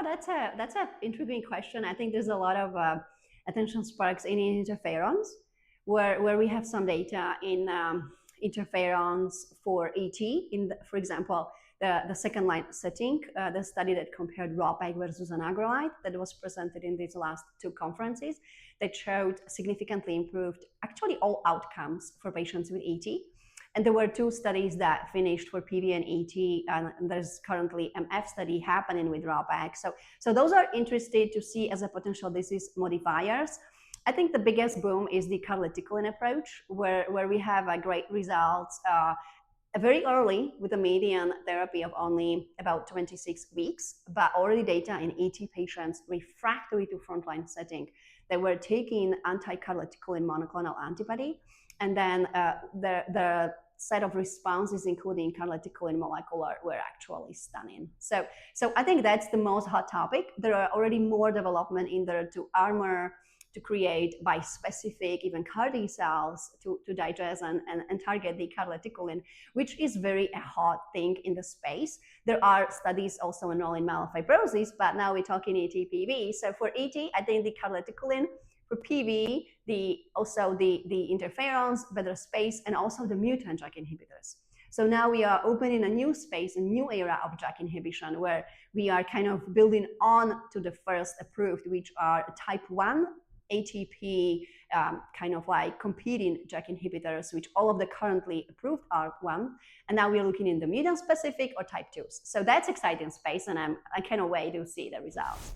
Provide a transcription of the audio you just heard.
Yeah, that's a intriguing question. I think there's a lot of attention sparks in interferons, where we have some data in interferons for AT. For example, the second line setting, the study that compared ROPEG versus anagrelide that was presented in these last two conferences, that showed significantly improved actually all outcomes for patients with AT. And there were two studies that finished for PV and AT, and there's currently MF study happening with ROPEG. So those are interested to see as a potential disease modifiers. I think the biggest boom is the calreticulin approach, where we have great results very early with a median therapy of only about 26 weeks, but already data in 80 patients refractory to frontline setting that were taking anti-calreticulin monoclonal antibody. And then the set of responses, including calreticulin molecular, were actually stunning. So I think that's the most hot topic. There are already more development in there to armor, to create bispecific, even CAR T cells to digest and target the calreticulin, which is very a hot thing in the space. There are studies also enrolling myelofibrosis, but now we're talking AT-PV. So for AT, I think the calreticulin, for PV, also the interferons, better space, and also the mutant JAK inhibitors. So now we are opening a new space, a new era of JAK inhibition, where we are kind of building on to the first approved, which are type 1 ATP, kind of like competing JAK inhibitors, which all of the currently approved are one. And now we're looking in the mutant specific or type 2s. So that's exciting space, and I cannot wait to see the results.